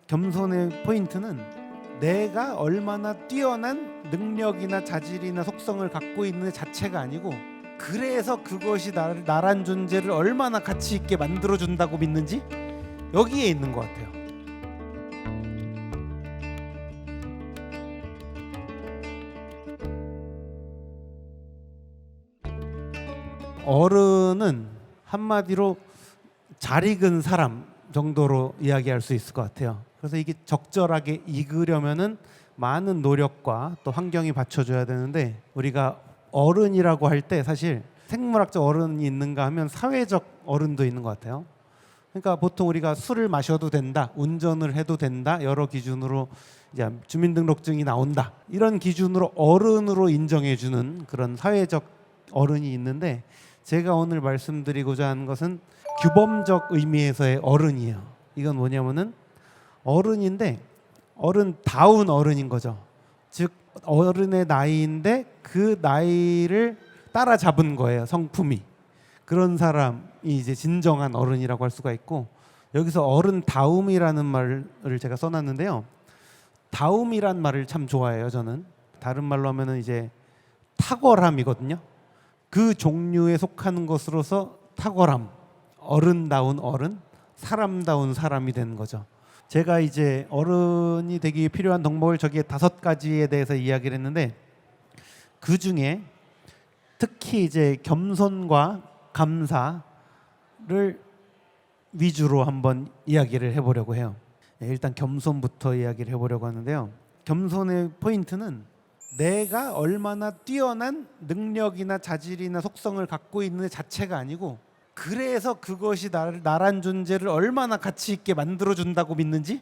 겸손의 포인트는 내가 얼마나 뛰어난 능력이나 자질이나 속성을 갖고 있는 자체가 아니고, 그래서 그것이 나란 존재를 얼마나 가치 있게 만들어준다고 믿는지, 여기에 있는 것 같아요. 어른은 한마디로 잘 익은 사람 정도로 이야기할 수 있을 것 같아요. 그래서 이게 적절하게 익으려면은 많은 노력과 또 환경이 받쳐줘야 되는데, 우리가 어른이라고 할 때 사실 생물학적 어른이 있는가 하면 사회적 어른도 있는 것 같아요. 그러니까 보통 우리가 술을 마셔도 된다, 운전을 해도 된다, 여러 기준으로 이제 주민등록증이 나온다, 이런 기준으로 어른으로 인정해주는 그런 사회적 어른이 있는데, 제가 오늘 말씀드리고자 하는 것은 규범적 의미에서의 어른이에요. 이건 뭐냐면은 어른인데 어른다운 어른인 거죠. 즉 어른의 나이인데 그 나이를 따라잡은 거예요, 성품이. 그런 사람이 이제 진정한 어른이라고 할 수가 있고, 여기서 어른다움이라는 말을 제가 써놨는데요. 다움이란 말을 참 좋아해요, 저는. 다른 말로 하면은 이제 탁월함이거든요. 그 종류에 속하는 것으로서 탁월함, 어른다운 어른, 사람다운 사람이 되는 거죠. 제가 이제 어른이 되기 위해 필요한 덕목을 저기에 5가지에 대해서 이야기를 했는데, 그 중에 특히 이제 겸손과 감사를 위주로 한번 이야기를 해보려고 해요. 일단 겸손부터 이야기를 해보려고 하는데요. 겸손의 포인트는 내가 얼마나 뛰어난 능력이나 자질이나 속성을 갖고 있는 자체가 아니고, 그래서 그것이 나란 존재를 얼마나 가치 있게 만들어준다고 믿는지,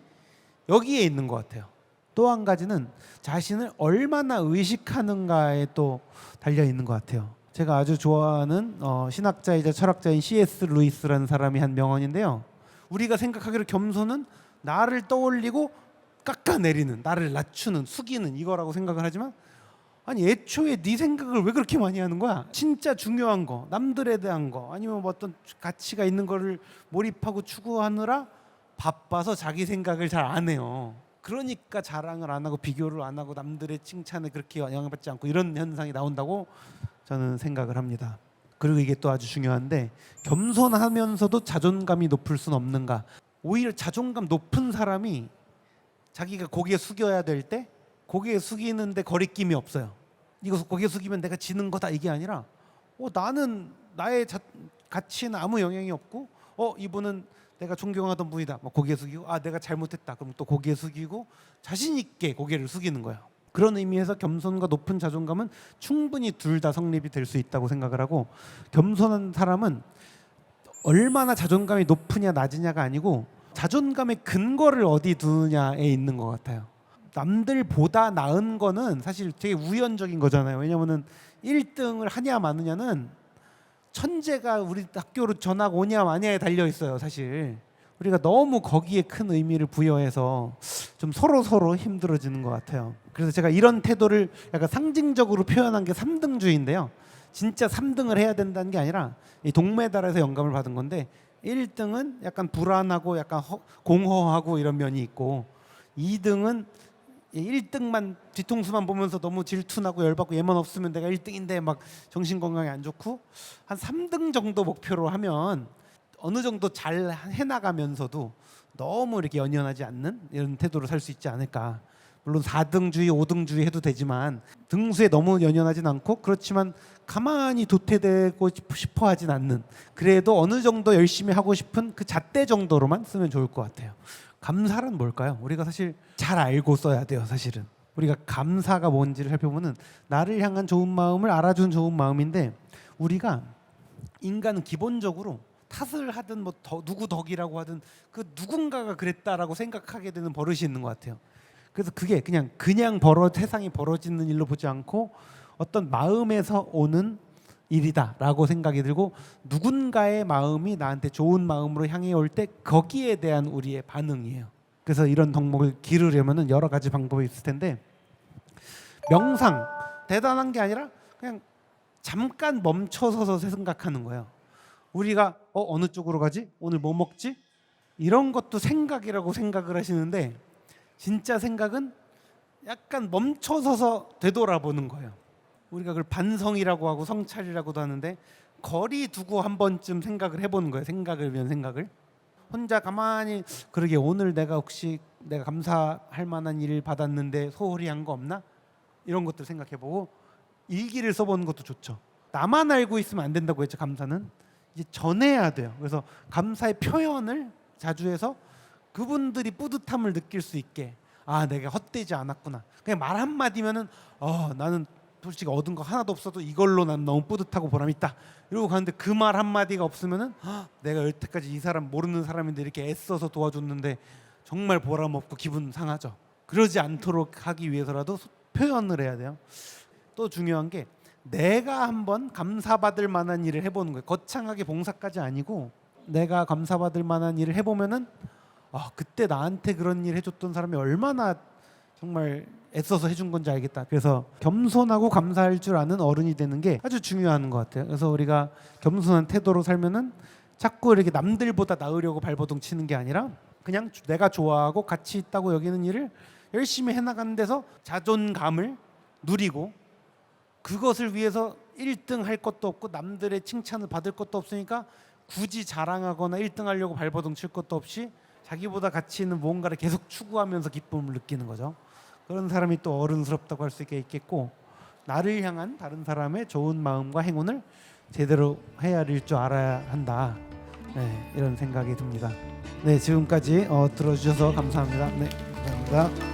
여기에 있는 것 같아요. 또 한 가지는 자신을 얼마나 의식하는가에 또 달려 있는 것 같아요. 제가 아주 좋아하는 신학자이자 철학자인 C.S. 루이스라는 사람이 한 명언인데요. 우리가 생각하기로 겸손은 나를 떠올리고 깎아내리는, 나를 낮추는, 숙이는 이거라고 생각을 하지만, 아니 애초에 네 생각을 왜 그렇게 많이 하는 거야? 진짜 중요한 거, 남들에 대한 거, 아니면 뭐 어떤 가치가 있는 거를 몰입하고 추구하느라 바빠서 자기 생각을 잘 안 해요. 그러니까 자랑을 안 하고 비교를 안 하고 남들의 칭찬에 그렇게 영향받지 않고 이런 현상이 나온다고 저는 생각을 합니다. 그리고 이게 또 아주 중요한데, 겸손하면서도 자존감이 높을 수는 없는가? 오히려 자존감 높은 사람이 자기가 고개 숙여야 될 때 고개 숙이는데 거리낌이 없어요. 이거 고개 숙이면 내가 지는 거다, 이게 아니라 나는 나의 가치는 아무 영향이 없고, 이분은 내가 존경하던 분이다, 고개 숙이고, 내가 잘못했다, 그럼 또 고개 숙이고 자신 있게 고개를 숙이는 거예요. 그런 의미에서 겸손과 높은 자존감은 충분히 둘 다 성립이 될 수 있다고 생각을 하고, 겸손한 사람은 얼마나 자존감이 높으냐 낮으냐가 아니고 자존감의 근거를 어디 두느냐에 있는 것 같아요. 남들보다 나은 거는 사실 되게 우연적인 거잖아요. 왜냐면은 1등을 하냐 마느냐는 천재가 우리 학교로 전학 오냐 마냐에 달려 있어요. 사실 우리가 너무 거기에 큰 의미를 부여해서 좀 서로 힘들어지는 것 같아요. 그래서 제가 이런 태도를 약간 상징적으로 표현한 게 3등주의인데요. 진짜 3등을 해야 된다는 게 아니라 이 동메달에서 영감을 받은 건데, 1등은 약간 불안하고 약간 공허하고 이런 면이 있고, 2등은 1등만 뒤통수만 보면서 너무 질투나고 열받고, 얘만 없으면 내가 1등인데 막 정신 건강에 안 좋고, 한 3등 정도 목표로 하면 어느 정도 잘 해나가면서도 너무 이렇게 연연하지 않는 이런 태도로 살 수 있지 않을까. 물론 4등주의, 5등주의 해도 되지만 등수에 너무 연연하진 않고, 그렇지만 가만히 도태되고 싶어 하진 않는, 그래도 어느 정도 열심히 하고 싶은 그 잣대 정도로만 쓰면 좋을 것 같아요. 감사란 뭘까요? 우리가 사실 잘 알고 써야 돼요. 사실은 우리가 감사가 뭔지를 살펴보면 나를 향한 좋은 마음을 알아준 좋은 마음인데, 우리가 인간은 기본적으로 탓을 하든 누구 덕이라고 하든 그 누군가가 그랬다라고 생각하게 되는 버릇이 있는 것 같아요. 그래서 그게 그냥 세상이 벌어지는 일로 보지 않고 어떤 마음에서 오는 일이다라고 생각이 들고, 누군가의 마음이 나한테 좋은 마음으로 향해 올 때 거기에 대한 우리의 반응이에요. 그래서 이런 덕목을 기르려면 여러 가지 방법이 있을 텐데, 명상, 대단한 게 아니라 그냥 잠깐 멈춰서서 생각하는 거예요. 우리가 어느 쪽으로 가지? 오늘 뭐 먹지? 이런 것도 생각이라고 생각을 하시는데 진짜 생각은 약간 멈춰서서 되돌아보는 거예요. 우리가 그걸 반성이라고 하고 성찰이라고도 하는데 거리 두고 한 번쯤 생각을 해보는 거예요. 생각을 위한 생각을. 혼자 가만히 그러게 오늘 내가 혹시 내가 감사할 만한 일을 받았는데 소홀히 한 거 없나? 이런 것들 생각해보고 일기를 써보는 것도 좋죠. 나만 알고 있으면 안 된다고 했죠. 감사는 이제 전해야 돼요. 그래서 감사의 표현을 자주 해서 그분들이 뿌듯함을 느낄 수 있게, 아 내가 헛되지 않았구나. 그냥 말 한마디면은 나는 솔직히 얻은 거 하나도 없어도 이걸로 난 너무 뿌듯하고 보람있다 이러고 가는데 그 말 한마디가 없으면은 내가 여태까지 이 사람 모르는 사람인데 이렇게 애써서 도와줬는데 정말 보람없고 기분 상하죠. 그러지 않도록 하기 위해서라도 표현을 해야 돼요. 또 중요한 게 내가 한번 감사받을 만한 일을 해보는 거예요. 거창하게 봉사까지 아니고 내가 감사받을 만한 일을 해보면은 그때 나한테 그런 일 해줬던 사람이 얼마나 정말 애써서 해준 건지 알겠다. 그래서 겸손하고 감사할 줄 아는 어른이 되는 게 아주 중요한 것 같아요. 그래서 우리가 겸손한 태도로 살면은 자꾸 이렇게 남들보다 나으려고 발버둥 치는 게 아니라 그냥 내가 좋아하고 가치 있다고 여기는 일을 열심히 해나가는 데서 자존감을 누리고 그것을 위해서 1등 할 것도 없고 남들의 칭찬을 받을 것도 없으니까 굳이 자랑하거나 1등 하려고 발버둥 칠 것도 없이 자기보다 가치 있는 무언가를 계속 추구하면서 기쁨을 느끼는 거죠. 그런 사람이 또 어른스럽다고 할 수 있겠고 나를 향한 다른 사람의 좋은 마음과 행운을 제대로 헤아릴 줄 알아야 한다. 네, 이런 생각이 듭니다. 네, 지금까지 들어주셔서 감사합니다. 네, 감사합니다.